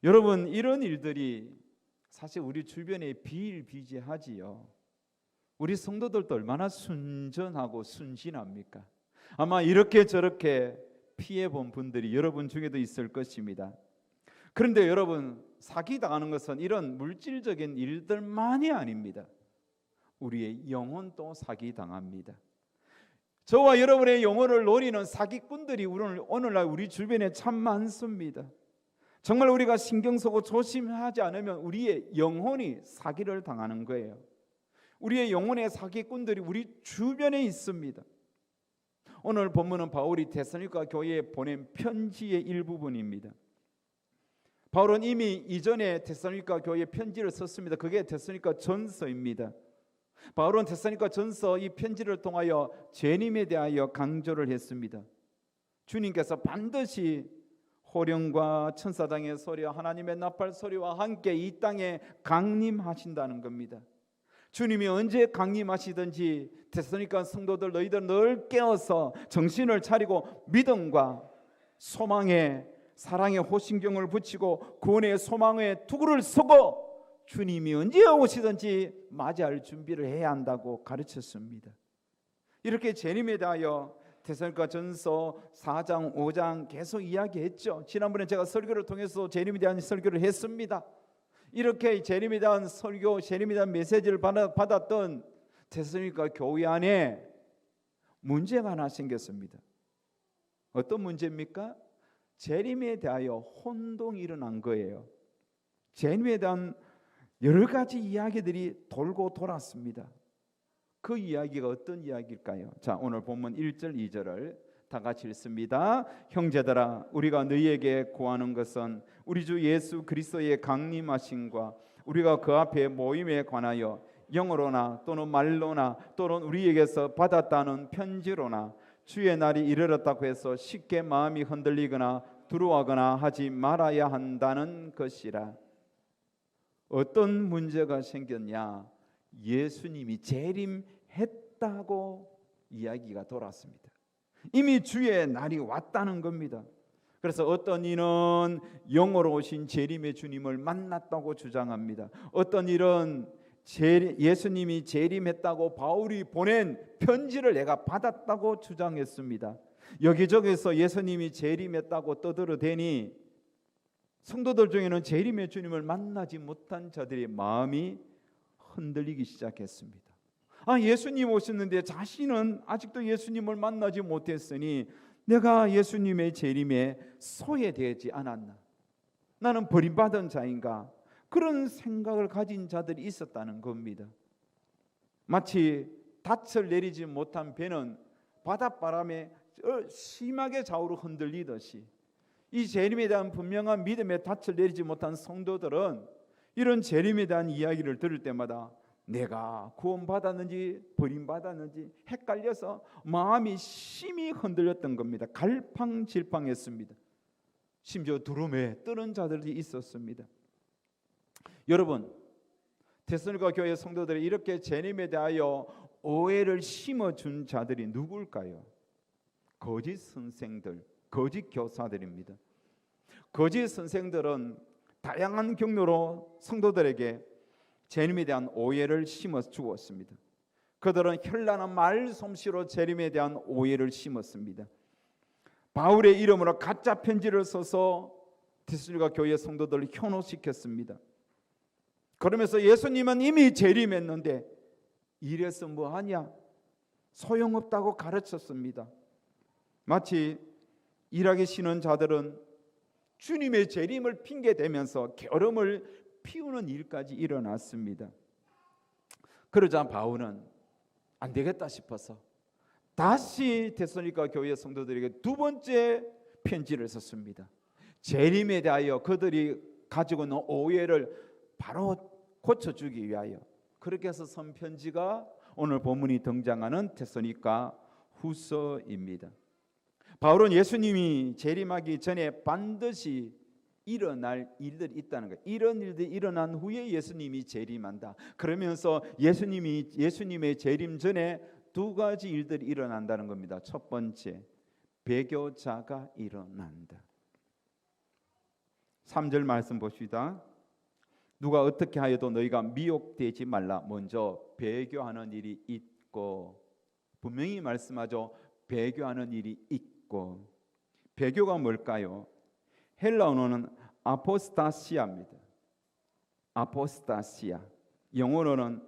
여러분, 이런 일들이 사실 우리 주변에 비일비재하지요. 우리 성도들도 얼마나 순전하고 순신합니까? 아마 이렇게 저렇게 피해본 분들이 여러분 중에도 있을 것입니다. 그런데 여러분, 사기당하는 것은 이런 물질적인 일들만이 아닙니다. 우리의 영혼도 사기당합니다. 저와 여러분의 영혼을 노리는 사기꾼들이 오늘날 우리 주변에 참 많습니다. 정말 우리가 신경 쓰고 조심하지 않으면 우리의 영혼이 사기를 당하는 거예요. 우리의 영혼의 사기꾼들이 우리 주변에 있습니다. 오늘 본문은 바울이 데살로니가 교회에 보낸 편지의 일부분입니다. 바울은 이미 이전에 데살로니가 교회에 편지를 썼습니다. 그게 데살로니가 전서입니다. 바울은 데살로니가 전서 이 편지를 통하여 죄님에 대하여 강조를 했습니다. 주님께서 반드시 호령과 천사장의 소리와 하나님의 나팔 소리와 함께 이 땅에 강림하신다는 겁니다. 주님이 언제 강림하시든지 데살로니가 성도들 너희들 늘 깨어서 정신을 차리고 믿음과 소망에 사랑의 호신경을 붙이고 구원의 소망에 투구를 서고 주님이 언제 오시든지 맞이할 준비를 해야 한다고 가르쳤습니다. 이렇게 재림에 대하여 데살로니가 전서 4장 5장 계속 이야기했죠. 지난번에 제가 설교를 통해서 재림에 대한 설교를 했습니다. 이렇게 재림에 대한 설교, 재림에 대한 메시지를 받았던 데살로니가 교회 안에 문제가 하나 생겼습니다. 어떤 문제입니까? 재림에 대하여 혼동이 일어난 거예요. 재림에 대한 여러 가지 이야기들이 돌고 돌았습니다. 그 이야기가 어떤 이야기일까요? 자, 오늘 본문 1절 2절을 다 같이 읽습니다. 형제들아, 우리가 너희에게 구하는 것은 우리 주 예수 그리스도의 강림하심과 우리가 그 앞에 모임에 관하여 영어로나 또는 말로나 또는 우리에게서 받았다는 편지로나 주의 날이 이르렀다고 해서 쉽게 마음이 흔들리거나 두려워하거나 하지 말아야 한다는 것이라. 어떤 문제가 생겼냐? 예수님이 재림했다고 이야기가 돌았습니다. 이미 주의 날이 왔다는 겁니다. 그래서 어떤 이는 영으로 오신 재림의 주님을 만났다고 주장합니다. 어떤 이는 예수님이 재림했다고 바울이 보낸 편지를 내가 받았다고 주장했습니다. 여기저기서 예수님이 재림했다고 떠들어대니 성도들 중에는 재림의 주님을 만나지 못한 자들의 마음이 흔들리기 시작했습니다. 예수님 오셨는데 자신은 아직도 예수님을 만나지 못했으니 내가 예수님의 재림에 소외되지 않았나? 나는 버림받은 자인가? 그런 생각을 가진 자들이 있었다는 겁니다. 마치 닻을 내리지 못한 배는 바닷바람에 심하게 좌우로 흔들리듯이 이 재림에 대한 분명한 믿음의 닻을 내리지 못한 성도들은 이런 재림에 대한 이야기를 들을 때마다 내가 구원받았는지 버림받았는지 헷갈려서 마음이 심히 흔들렸던 겁니다. 갈팡질팡했습니다. 심지어 두려움에 떠는 자들이 있었습니다. 여러분, 데살로니가 교회 성도들이 이렇게 재림에 대하여 오해를 심어준 자들이 누굴까요? 거짓 선생들, 거짓 교사들입니다. 거짓 선생들은 다양한 경로로 성도들에게 재림에 대한 오해를 심어 주었습니다. 그들은 현란한 말솜씨로 재림에 대한 오해를 심었습니다. 바울의 이름으로 가짜 편지를 써서 데살로니가 교회 성도들을 현혹시켰습니다. 그러면서 예수님은 이미 재림했는데 이래서 뭐하냐? 소용없다고 가르쳤습니다. 마치 일하기 싫은 자들은 주님의 재림을 핑계대면서 게으름을 피우는 일까지 일어났습니다. 그러자 바울은 안 되겠다 싶어서 다시 데살로니가 교회 성도들에게 두 번째 편지를 썼습니다. 재림에 대하여 그들이 가지고 있는 오해를 바로 고쳐주기 위하여 그렇게 해서 쓴 편지가 오늘 본문이 등장하는 데살로니가 후서입니다. 바울은 예수님이 재림하기 전에 반드시 일어날 일들이 있다는 거예요. 이런 일들이 일어난 후에 예수님이 재림한다. 그러면서 예수님의 재림 전에 두 가지 일들이 일어난다는 겁니다. 첫 번째, 배교자가 일어난다. 3절 말씀 봅시다. 누가 어떻게 하여도 너희가 미혹되지 말라. 먼저 배교하는 일이 있고, 분명히 말씀하죠. 배교하는 일이 있고. 배교가 뭘까요? 헬라 언어는 아포스타시아입니다. 아포스타시아. 영어로는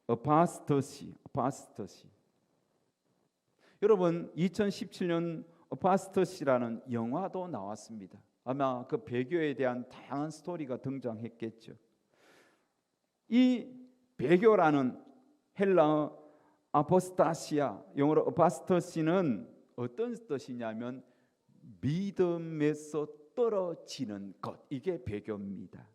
아파스토시. 여러분 2017년 아파스토시라는 영화도 나왔습니다. 아마 그 배교에 대한 다양한 스토리가 등장했겠죠. 이 배교라는 헬라어 아포스타시아, 영어로 아파스토시는 어떤 뜻이냐면 믿음에서 떨어지는 것, 이게 배교입니다.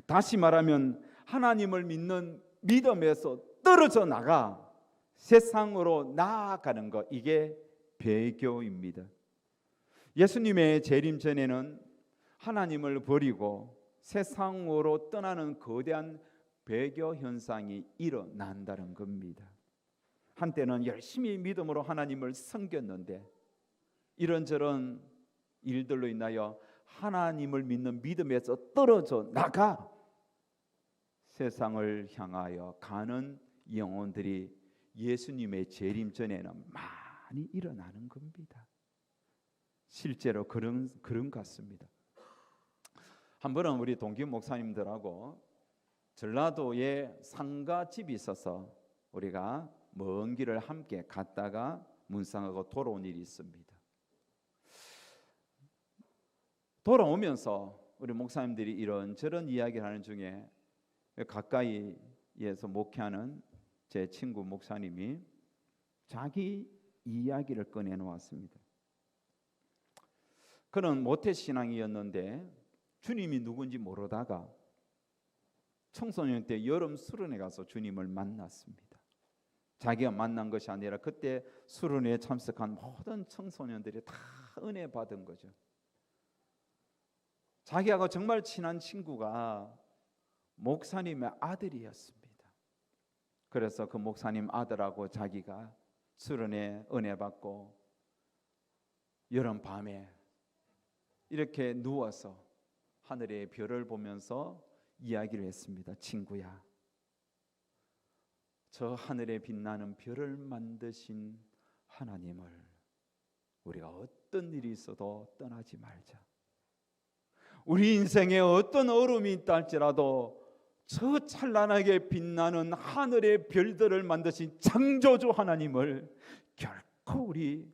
다시 말하면 하나님을 믿는 믿음에서 떨어져 나가 세상으로 나아가는 것, 이게 배교입니다. 예수님의 재림 전에는 하나님을 버리고 세상으로 떠나는 거대한 배교 현상이 일어난다는 겁니다. 한때는 열심히 믿음으로 하나님을 섬겼는데 이런저런 일들로 인하여 하나님을 믿는 믿음에서 떨어져 나가 세상을 향하여 가는 영혼들이 예수님의 재림 전에는 많이 일어나는 겁니다. 실제로 그런 것 같습니다. 한 번은 우리 동기 목사님들하고 전라도에 상가집이 있어서 우리가 먼 길을 함께 갔다가 문상하고 돌아온 일이 있습니다. 돌아오면서 우리 목사님들이 이런저런 이야기를 하는 중에 가까이에서 목회하는 제 친구 목사님이 자기 이야기를 꺼내놓았습니다. 그는 모태신앙이었는데 주님이 누군지 모르다가 청소년 때 여름 수련회 가서 주님을 만났습니다. 자기가 만난 것이 아니라 그때 수련회에 참석한 모든 청소년들이 다 은혜 받은 거죠. 자기하고 정말 친한 친구가 목사님의 아들이었습니다. 그래서 그 목사님 아들하고 자기가 수련회 은혜 받고 여름 밤에 이렇게 누워서 하늘의 별을 보면서 이야기를 했습니다. 친구야, 저 하늘에 빛나는 별을 만드신 하나님을 우리가 어떤 일이 있어도 떠나지 말자. 우리 인생에 어떤 어려움이 있다 할지라도 저 찬란하게 빛나는 하늘의 별들을 만드신 창조주 하나님을 결코 우리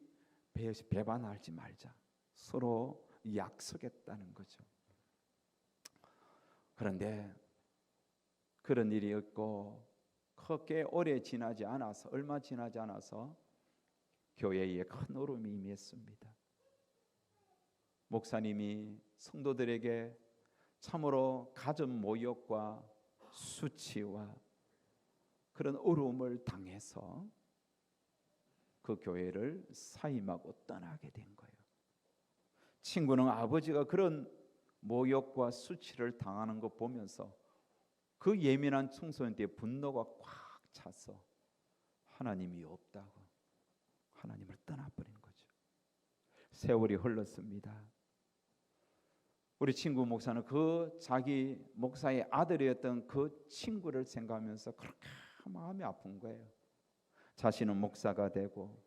배반하지 말자. 서로 약속했다는 거죠. 그런데 그런 일이 없고 그렇게 오래 지나지 않아서, 얼마 지나지 않아서 교회에 큰 어려움이 임했습니다. 목사님이 성도들에게 참으로 가정 모욕과 수치와 그런 어려움을 당해서 그 교회를 사임하고 떠나게 된 거예요. 친구는 아버지가 그런 모욕과 수치를 당하는 거 보면서 그 예민한 청소년들의 분노가 꽉 차서 하나님이 없다고 하나님을 떠나버린 거죠. 세월이 흘렀습니다. 우리 친구 목사는 그 자기 목사의 아들이었던 그 친구를 생각하면서 그렇게 마음이 아픈 거예요. 자신은 목사가 되고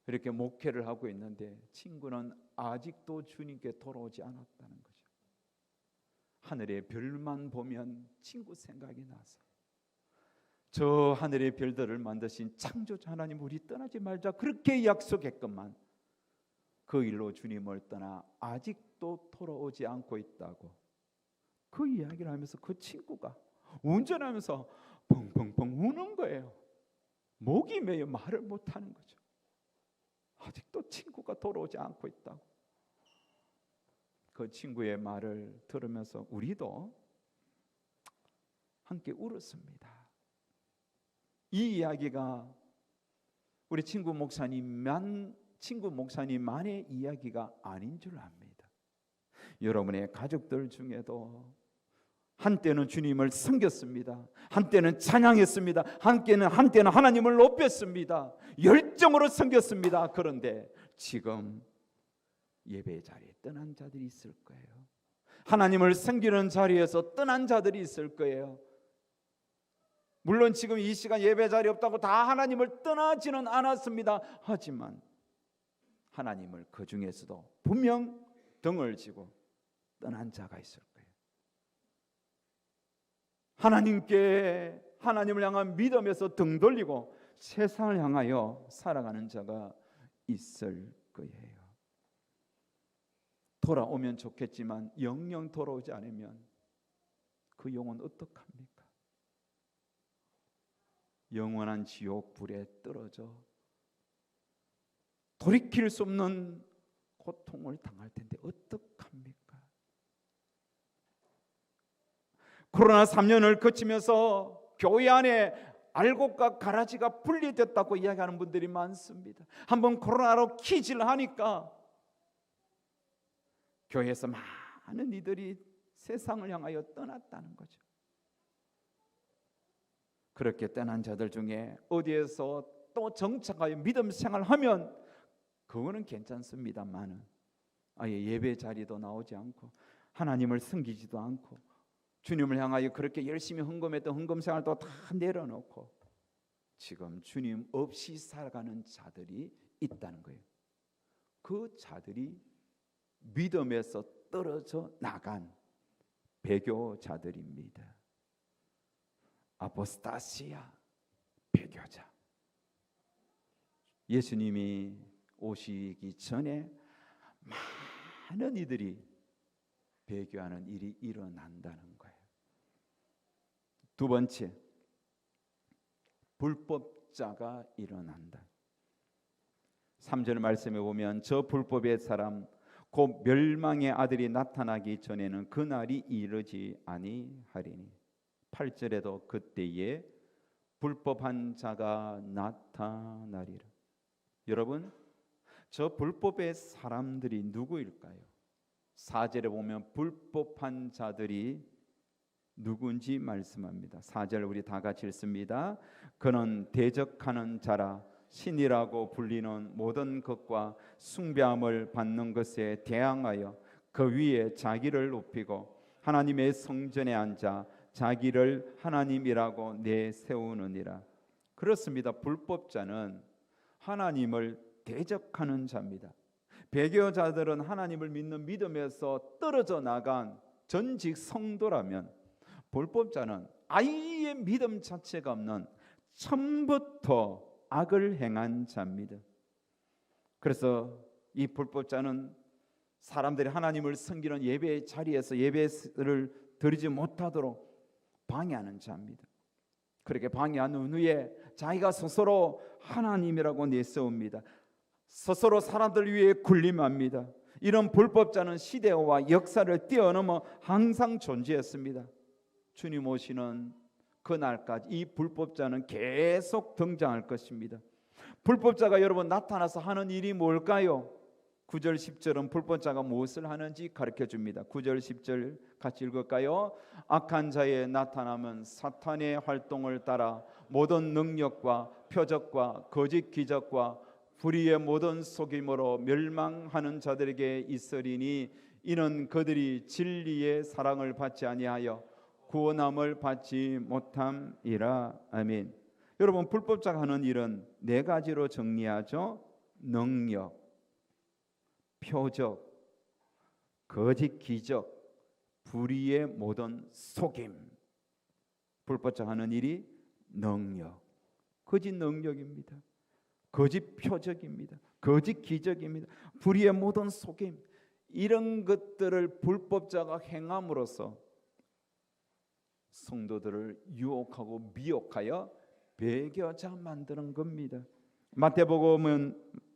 이렇게 목회를 하고 있는데 친구는 아직도 주님께 돌아오지 않았다는 거죠. 하늘의 별만 보면 친구 생각이 나서 저 하늘의 별들을 만드신 창조주 하나님 우리 떠나지 말자 그렇게 약속했건만 그 일로 주님을 떠나 아직도 돌아오지 않고 있다고 그 이야기를 하면서 그 친구가 운전하면서 펑펑펑 우는 거예요. 목이 메여 말을 못하는 거죠. 아직도 친구가 돌아오지 않고 있다고. 그 친구의 말을 들으면서 우리도 함께 울었습니다. 이 이야기가 우리 친구 목사님만의 이야기가 아닌 줄 압니다. 여러분의 가족들 중에도 한때는 주님을 섬겼습니다. 한때는 찬양했습니다. 한때는 하나님을 높였습니다. 열정으로 섬겼습니다. 그런데 지금 예배 자리에 떠난 자들이 있을 거예요. 하나님을 섬기는 자리에서 떠난 자들이 있을 거예요. 물론 지금 이 시간 예배 자리 없다고 다 하나님을 떠나지는 않았습니다. 하지만 하나님을 그 중에서도 분명 등을 지고 떠난 자가 있을 거예요. 하나님을 향한 믿음에서 등 돌리고 세상을 향하여 살아가는 자가 있을 거예요. 돌아오면 좋겠지만 영영 돌아오지 않으면 그 영혼 어떡합니까? 영원한 지옥 불에 떨어져 돌이킬 수 없는 고통을 당할 텐데 어떡합니까? 코로나 3년을 거치면서 교회 안에 알곡과 가라지가 분리됐다고 이야기하는 분들이 많습니다. 한번 코로나로 키질 하니까 교회에서 많은 이들이 세상을 향하여 떠났다는 거죠. 그렇게 떠난 자들 중에 어디에서 또 정착하여 믿음 생활하면 그거는 괜찮습니다만은 아예 예배 자리도 나오지 않고 하나님을 섬기지도 않고 주님을 향하여 그렇게 열심히 헌금했던 헌금 생활도 다 내려놓고 지금 주님 없이 살아가는 자들이 있다는 거예요. 그 자들이 믿음에서 떨어져 나간 배교자들입니다. 아포스타시아, 배교자. 예수님이 오시기 전에 많은 이들이 배교하는 일이 일어난다는 거예요. 두 번째, 불법자가 일어난다. 3절 말씀에 보면 저 불법의 사람 곧 멸망의 아들이 나타나기 전에는 그날이 이르지 아니하리니. 8절에도 그때에 불법한 자가 나타나리라. 여러분, 저 불법의 사람들이 누구일까요? 4절에 보면 불법한 자들이 누군지 말씀합니다. 4절 우리 다 같이 읽습니다. 그는 대적하는 자라 신이라고 불리는 모든 것과 숭배함을 받는 것에 대항하여 그 위에 자기를 높이고 하나님의 성전에 앉아 자기를 하나님이라고 내세우느니라. 그렇습니다. 불법자는 하나님을 대적하는 자입니다. 배교자들은 하나님을 믿는 믿음에서 떨어져 나간 전직 성도라면 불법자는 아예 믿음 자체가 없는 처음부터 악을 행한 자입니다. 그래서 이 불법자는 사람들이 하나님을 섬기는 예배 자리에서 예배를 드리지 못하도록 방해하는 자입니다. 그렇게 방해한 후에 자기가 스스로 하나님이라고 내세웁니다. 스스로 사람들 위해 군림합니다. 이런 불법자는 시대와 역사를 뛰어넘어 항상 존재했습니다. 주님 오시는 그날까지 이 불법자는 계속 등장할 것입니다. 불법자가 여러분 나타나서 하는 일이 뭘까요? 9절 10절은 불법자가 무엇을 하는지 가르쳐 줍니다. 9절 10절 같이 읽을까요? 악한 자의 나타남은 사탄의 활동을 따라 모든 능력과 표적과 거짓 기적과 불의의 모든 속임으로 멸망하는 자들에게 있으리니 이는 그들이 진리의 사랑을 받지 아니하여 구원함을 받지 못함이라. 아멘. 여러분, 불법자가 하는 일은 네 가지로 정리하죠. 능력, 표적, 거짓 기적, 불의의 모든 속임. 불법자가 하는 일이 능력, 거짓 능력입니다. 거짓 표적입니다. 거짓 기적입니다. 불의의 모든 속임. 이런 것들을 불법자가 행함으로써 성도들을 유혹하고 미혹하여 배교자 만드는 겁니다.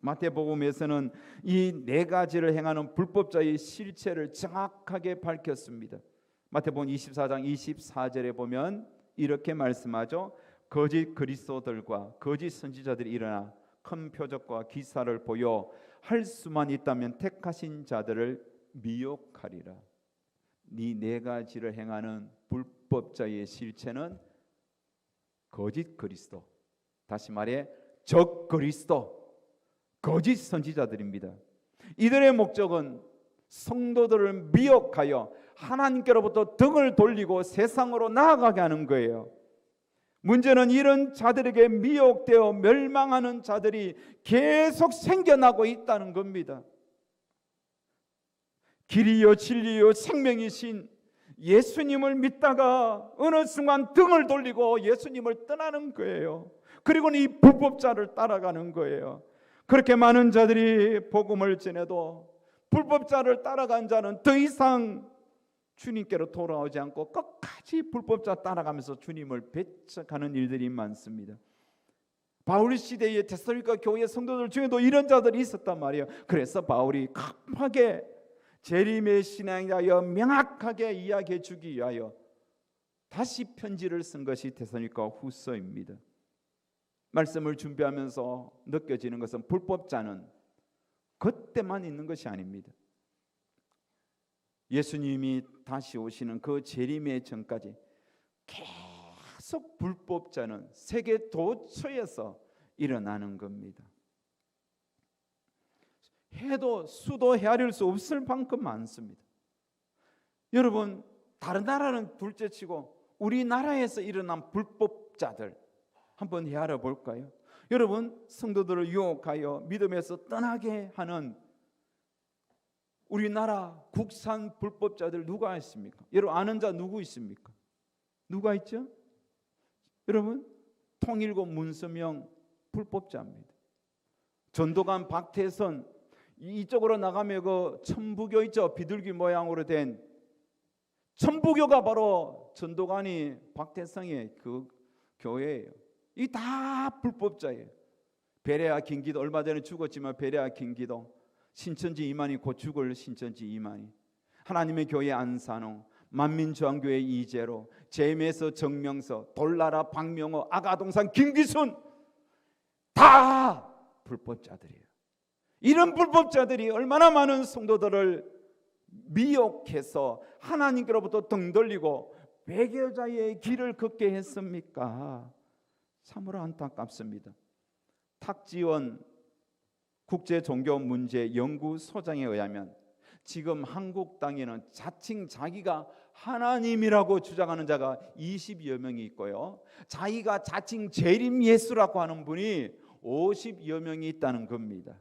마태복음에서는 이 네 가지를 행하는 불법자의 실체를 정확하게 밝혔습니다. 마태복음 24장 24절에 보면 이렇게 말씀하죠. 거짓 그리스도들과 거짓 선지자들이 일어나 큰 표적과 기사를 보여 할 수만 있다면 택하신 자들을 미혹하리라. 이 네 가지를 행하는 불법자의 실체는 거짓 그리스도, 다시 말해 적 그리스도, 거짓 선지자들입니다. 이들의 목적은 성도들을 미혹하여 하나님께로부터 등을 돌리고 세상으로 나아가게 하는 거예요. 문제는 이런 자들에게 미혹되어 멸망하는 자들이 계속 생겨나고 있다는 겁니다. 길이요 진리요 생명이신 예수님을 믿다가 어느 순간 등을 돌리고 예수님을 떠나는 거예요. 그리고는 이 불법자를 따라가는 거예요. 그렇게 많은 자들이 복음을 전해도 불법자를 따라간 자는 더 이상 주님께로 돌아오지 않고 끝까지 불법자 따라가면서 주님을 배척하는 일들이 많습니다. 바울 시대의 데살로니가 교회 성도들 중에도 이런 자들이 있었단 말이에요. 그래서 바울이 급하게 재림의 신앙에 대하여 명확하게 이야기해 주기 위하여 다시 편지를 쓴 것이 데살로니가 후서입니다. 말씀을 준비하면서 느껴지는 것은 불법자는 그때만 있는 것이 아닙니다. 예수님이 다시 오시는 그 재림의 전까지 계속 불법자는 세계 도처에서 일어나는 겁니다. 해도 수도 헤아릴 수 없을 만큼 많습니다. 여러분, 다른 나라는 둘째치고 우리나라에서 일어난 불법자들 한번 헤아려 볼까요? 여러분, 성도들을 유혹하여 믿음에서 떠나게 하는 우리나라 국산 불법자들 누가 있습니까? 여러분 아는 자 누구 있습니까? 누가 있죠? 여러분, 통일고 문서명 불법자입니다. 전도관 박태선, 이쪽으로 나가면 그 천부교 있죠? 비둘기 모양으로 된 천부교가 바로 전도관이 박태성의 그 교회예요. 이 다 불법자예요. 베레아 김기도, 얼마 전에 죽었지만 베레아 김기도, 신천지 이만희, 곧 죽을 신천지 이만희, 하나님의 교회 안산홍, 만민저항교회 이재로, 제임에서 정명서, 돌나라 박명호, 아가동산 김기순, 다 불법자들이에요. 이런 불법자들이 얼마나 많은 성도들을 미혹해서 하나님께로부터 등 돌리고 배교자의 길을 걷게 했습니까? 참으로 안타깝습니다. 탁지원 국제종교문제연구소장에 의하면 지금 한국 땅에는 자칭 자기가 하나님이라고 주장하는 자가 20여 명이 있고요, 자기가 자칭 재림 예수라고 하는 분이 50여 명이 있다는 겁니다.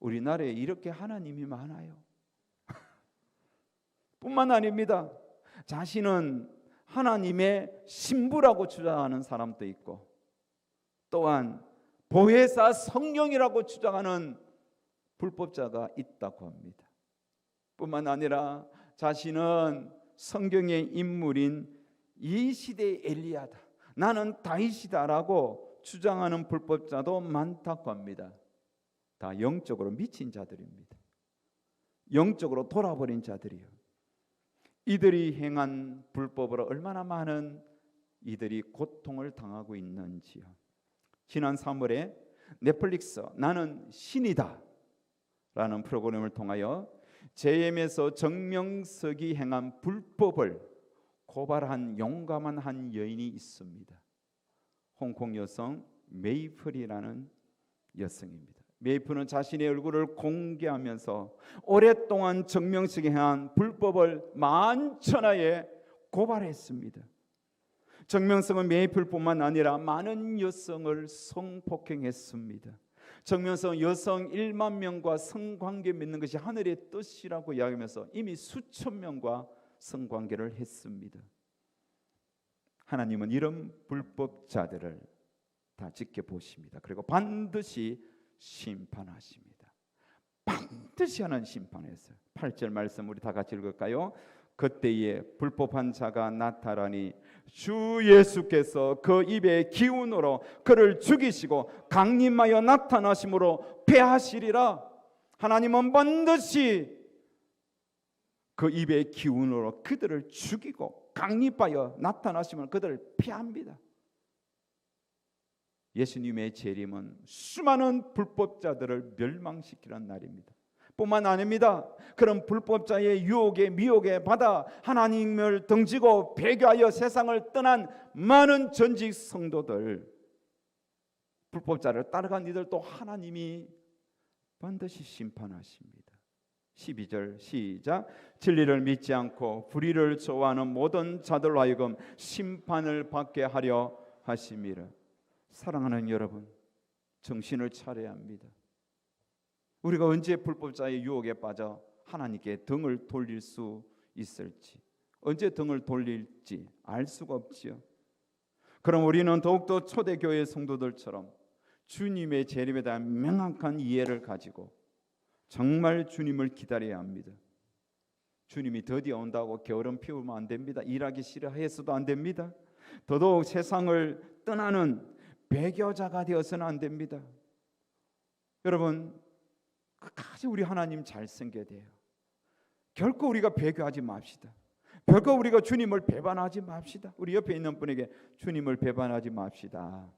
우리나라에 이렇게 하나님이 많아요. 뿐만 아닙니다. 자신은 하나님의 신부라고 주장하는 사람도 있고, 또한 보혜사 성령이라고 주장하는 불법자가 있다고 합니다. 뿐만 아니라 자신은 성경의 인물인 이 시대의 엘리야다, 나는 다윗이다라고 주장하는 불법자도 많다고 합니다. 다 영적으로 미친 자들입니다. 영적으로 돌아버린 자들이요. 이들이 행한 불법으로 얼마나 많은 이들이 고통을 당하고 있는지요. 지난 3월에 넷플릭스 나는 신이다 라는 프로그램을 통하여 JM에서 정명석이 행한 불법을 고발한 용감한 한 여인이 있습니다. 홍콩 여성 메이플이라는 여성입니다. 메이플은 자신의 얼굴을 공개하면서 오랫동안 정명석이 행한 불법을 만천하에 고발했습니다. 정명석은 메이플뿐만 아니라 많은 여성을 성폭행했습니다. 정명석은 여성 1만 명과 성관계 맺는 것이 하늘의 뜻이라고 이야기하면서 이미 수천 명과 성관계를 했습니다. 하나님은 이런 불법자들을 다 지켜보십니다. 그리고 반드시 심판하십니다. 반드시 하는 심판에서 8절 말씀 우리 다 같이 읽을까요? 그때에 불법한 자가 나타나니 주 예수께서 그 입의 기운으로 그를 죽이시고 강림하여 나타나심으로 패하시리라. 하나님은 반드시 그 입의 기운으로 그들을 죽이고 강림하여 나타나시면 그들을 패합니다. 예수님의 재림은 수많은 불법자들을 멸망시키는 날입니다. 뿐만 아닙니다. 그런 불법자의 유혹에 미혹에 받아 하나님을 등지고 배교하여 세상을 떠난 많은 전직 성도들, 불법자를 따라간 이들도 하나님이 반드시 심판하십니다. 12절 시작. 진리를 믿지 않고 불의를 좋아하는 모든 자들로 하여금 심판을 받게 하려 하심이라. 사랑하는 여러분, 정신을 차려야 합니다. 우리가 언제 불법자의 유혹에 빠져 하나님께 등을 돌릴 수 있을지, 언제 등을 돌릴지 알 수가 없지요. 그럼 우리는 더욱더 초대교회 성도들처럼 주님의 재림에 대한 명확한 이해를 가지고 정말 주님을 기다려야 합니다. 주님이 드디어 온다고 게으름 피우면 안 됩니다. 일하기 싫어해서도 안 됩니다. 더더욱 세상을 떠나는 배교자가 되어서는 안 됩니다. 여러분, 끝까지 우리 하나님 잘 섬겨야 돼요. 결코 우리가 배교하지 맙시다. 결코 우리가 주님을 배반하지 맙시다. 우리 옆에 있는 분에게 주님을 배반하지 맙시다.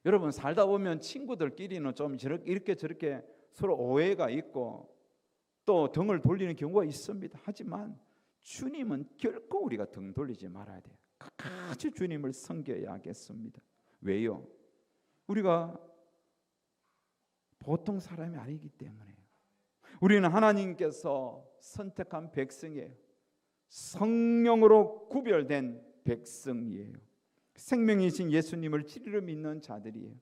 여러분, 살다 보면 친구들끼리는 좀 이렇게 저렇게 서로 오해가 있고 또 등을 돌리는 경우가 있습니다. 하지만 주님은 결코 우리가 등 돌리지 말아야 돼요. 끝까지 주님을 섬겨야겠습니다. 왜요? 우리가 보통 사람이 아니기 때문에요. 우리는 하나님께서 선택한 백성이에요. 성령으로 구별된 백성이에요. 생명이신 예수님을 진리로 믿는 자들이에요.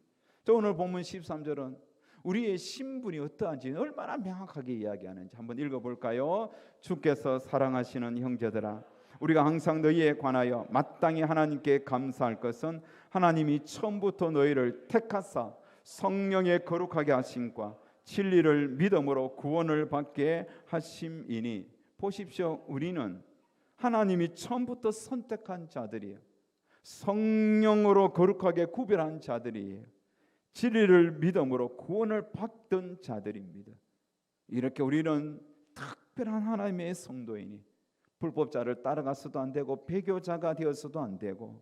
또 오늘 본문 13절은 우리의 신분이 어떠한지 얼마나 명확하게 이야기하는지 한번 읽어볼까요? 주께서 사랑하시는 형제들아, 우리가 항상 너희에 관하여 마땅히 하나님께 감사할 것은 하나님이 처음부터 너희를 택하사 성령에 거룩하게 하심과 진리를 믿음으로 구원을 받게 하심이니. 보십시오, 우리는 하나님이 처음부터 선택한 자들이에요. 성령으로 거룩하게 구별한 자들이에요. 진리를 믿음으로 구원을 받던 자들입니다. 이렇게 우리는 특별한 하나님의 성도이니 불법자를 따라가서도 안 되고 배교자가 되어서도 안 되고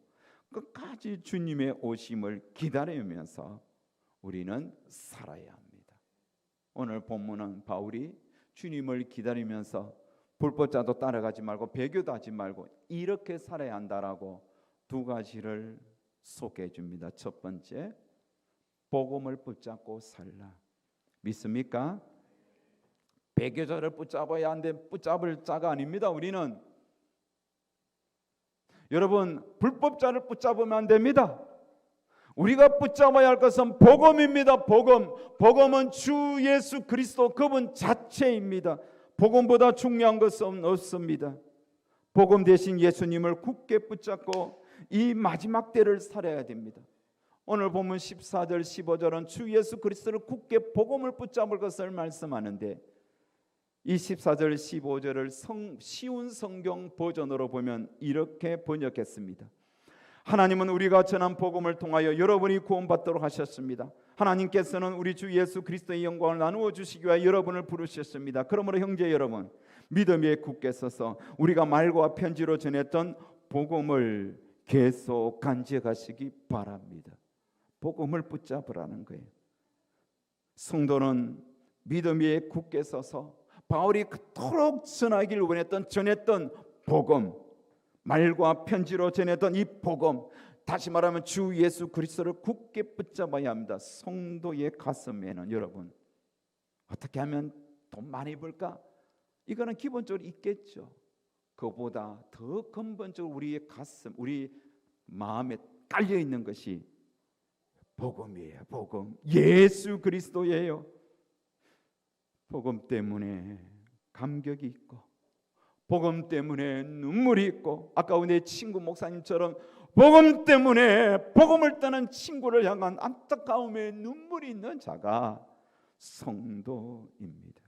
끝까지 주님의 오심을 기다리면서 우리는 살아야 합니다. 오늘 본문은 바울이 주님을 기다리면서 불법자도 따라가지 말고 배교도 하지 말고 이렇게 살아야 한다라고 두 가지를 소개해 줍니다. 첫 번째, 복음을 붙잡고 살라. 믿습니까? 배교자를 붙잡아야 하는데 붙잡을 자가 아닙니다. 우리는 여러분, 불법자를 붙잡으면 안 됩니다. 우리가 붙잡아야 할 것은 복음입니다. 복음은 주 예수 그리스도 그분 자체입니다. 복음보다 중요한 것은 없습니다. 복음 대신 예수님을 굳게 붙잡고 이 마지막 때를 살아야 됩니다. 오늘 본문 14절 15절은 주 예수 그리스도를 굳게 복음을 붙잡을 것을 말씀하는데 이 14절 15절을 쉬운 성경 버전으로 보면 이렇게 번역했습니다. 하나님은 우리가 전한 복음을 통하여 여러분이 구원받도록 하셨습니다. 하나님께서는 우리 주 예수 그리스도의 영광을 나누어 주시기 위하여 여러분을 부르셨습니다. 그러므로 형제 여러분, 믿음에 굳게 서서 우리가 말과 편지로 전했던 복음을 계속 간직하시기 바랍니다. 복음을 붙잡으라는 거예요. 성도는 믿음 위에 굳게 서서 바울이 그토록 전했던 복음, 말과 편지로 전했던 이 복음, 다시 말하면 주 예수 그리스도를 굳게 붙잡아야 합니다. 성도의 가슴에는 여러분, 어떻게 하면 돈 많이 벌까? 이거는 기본적으로 있겠죠. 그보다 더 근본적으로 우리의 가슴, 우리 마음에 깔려 있는 것이 복음이에요. 복음, 예수 그리스도예요. 복음 때문에 감격이 있고, 복음 때문에 눈물이 있고, 아까 내 친구 목사님처럼 복음 때문에 복음을 떠난 친구를 향한 안타까움에 눈물이 있는 자가 성도입니다.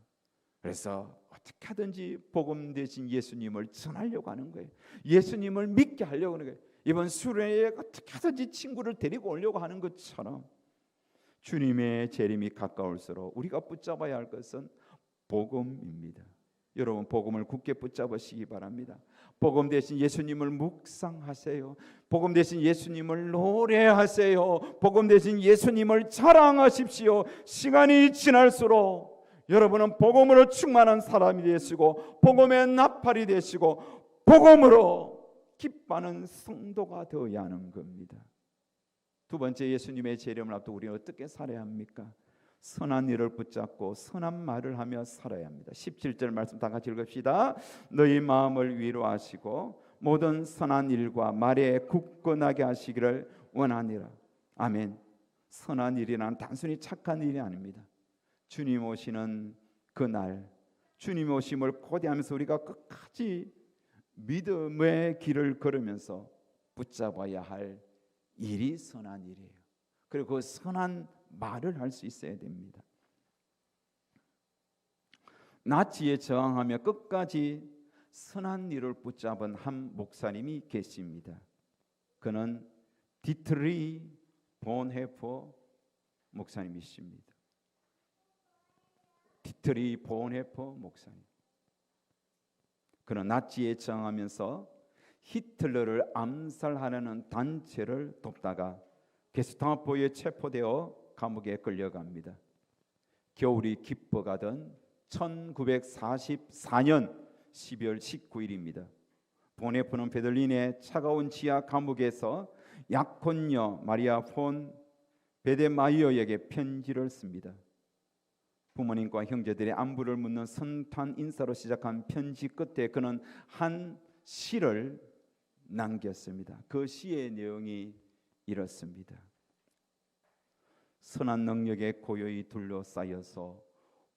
그래서 어떻게 하든지 복음 대신 예수님을 전하려고 하는 거예요. 예수님을 믿게 하려고 하는 거예요. 이번 수련회에 어떻게 하든지 친구를 데리고 오려고 하는 것처럼 주님의 재림이 가까울수록 우리가 붙잡아야 할 것은 복음입니다. 여러분, 복음을 굳게 붙잡으시기 바랍니다. 복음 대신 예수님을 묵상하세요. 복음 대신 예수님을 노래하세요. 복음 대신 예수님을 자랑하십시오. 시간이 지날수록 여러분은 복음으로 충만한 사람이 되시고 복음의 나팔이 되시고 복음으로 기뻐하는 성도가 되어야 하는 겁니다. 두 번째, 예수님의 재림을 앞두고 우리는 어떻게 살아야 합니까? 선한 일을 붙잡고 선한 말을 하며 살아야 합니다. 17절 말씀 다 같이 읽읍시다. 너희 마음을 위로하시고 모든 선한 일과 말에 굳건하게 하시기를 원하니라. 아멘. 선한 일이란 단순히 착한 일이 아닙니다. 주님 오시는 그날, 주님 오심을 고대하면서 우리가 끝까지 믿음의 길을 걸으면서 붙잡아야 할 일이 선한 일이에요. 그리고 그 선한 말을 할 수 있어야 됩니다. 나치에 저항하며 끝까지 선한 일을 붙잡은 한 목사님이 계십니다. 그는 디트리 본헤퍼 목사님이십니다. 디트리 본헤퍼 목사님. 그는 나치에 저항하면서 히틀러를 암살하려는 단체를 돕다가 게스타포에 체포되어 감옥에 끌려갑니다. 겨울이 깊어가던 1944년 12월 19일입니다. 본헤퍼는 베들린의 차가운 지하 감옥에서 약혼녀 마리아 폰 베데마이어에게 편지를 씁니다. 부모님과 형제들의 안부를 묻는 선탄 인사로 시작한 편지 끝에 그는 한 시를 남겼습니다. 그 시의 내용이 이렇습니다. 선한 능력에 고요히 둘러싸여서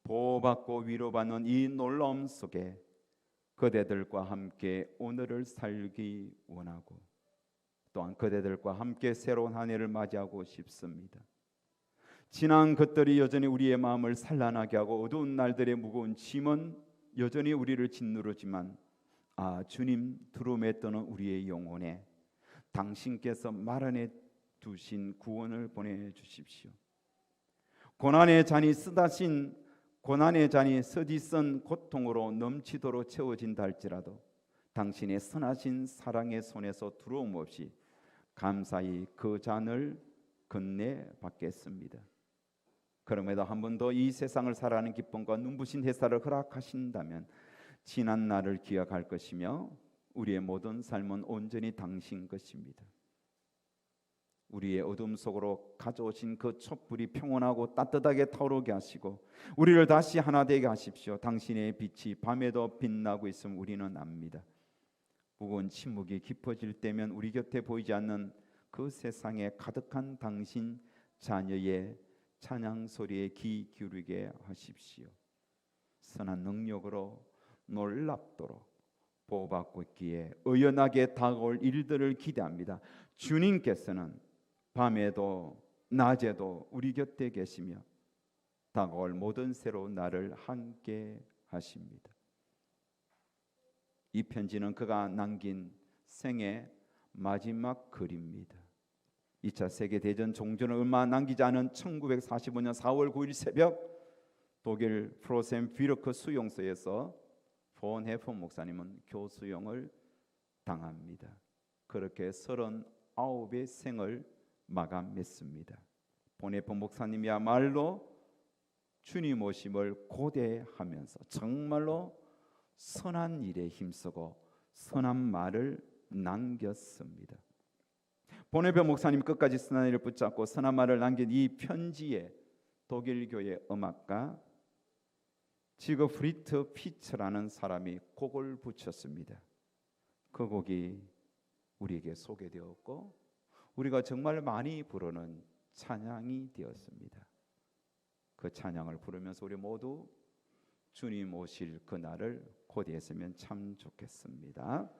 보호받고 위로받는 이 놀라움 속에 그대들과 함께 오늘을 살기 원하고 또한 그대들과 함께 새로운 한 해를 맞이하고 싶습니다. 지난 것들이 여전히 우리의 마음을 산란하게 하고 어두운 날들의 무거운 짐은 여전히 우리를 짓누르지만 주님 두루매 떠는 우리의 영혼에 당신께서 마련해 두신 구원을 보내주십시오. 고난의 잔이 서디쓴 고통으로 넘치도록 채워진다 할지라도 당신의 선하신 사랑의 손에서 두려움 없이 감사히 그 잔을 건네받겠습니다. 그럼에도 한 번 더 이 세상을 살아가는 기쁨과 눈부신 햇살을 허락하신다면 지난 날을 기억할 것이며 우리의 모든 삶은 온전히 당신 것입니다. 우리의 어둠 속으로 가져오신 그 촛불이 평온하고 따뜻하게 타오르게 하시고 우리를 다시 하나 되게 하십시오. 당신의 빛이 밤에도 빛나고 있음을 우리는 압니다. 무거운 침묵이 깊어질 때면 우리 곁에 보이지 않는 그 세상에 가득한 당신 자녀의 찬양 소리에 귀 기울이게 하십시오. 선한 능력으로 놀랍도록 보호받고 있기에 의연하게 다가올 일들을 기대합니다. 주님께서는 밤에도 낮에도 우리 곁에 계시며 다가올 모든 새로운 날을 함께 하십니다. 이 편지는 그가 남긴 생애 마지막 글입니다. 2차 세계대전 종전을 얼마 남기지 않은 1945년 4월 9일 새벽 독일 프로셈 비르크 수용소에서 본헤퍼 목사님은 교수형을 당합니다. 그렇게 39의 생을 마감했습니다. 본헤퍼 목사님이야말로 주님 오심을 고대하면서 정말로 선한 일에 힘쓰고 선한 말을 남겼습니다. 본헤퍼 목사님 끝까지 선한 일을 붙잡고 선한 말을 남긴 이 편지에 독일 교회 음악가 지그프리트 피츠라는 사람이 곡을 붙였습니다. 그 곡이 우리에게 소개되었고 우리가 정말 많이 부르는 찬양이 되었습니다. 그 찬양을 부르면서 우리 모두 주님 오실 그날을 고대했으면 참 좋겠습니다.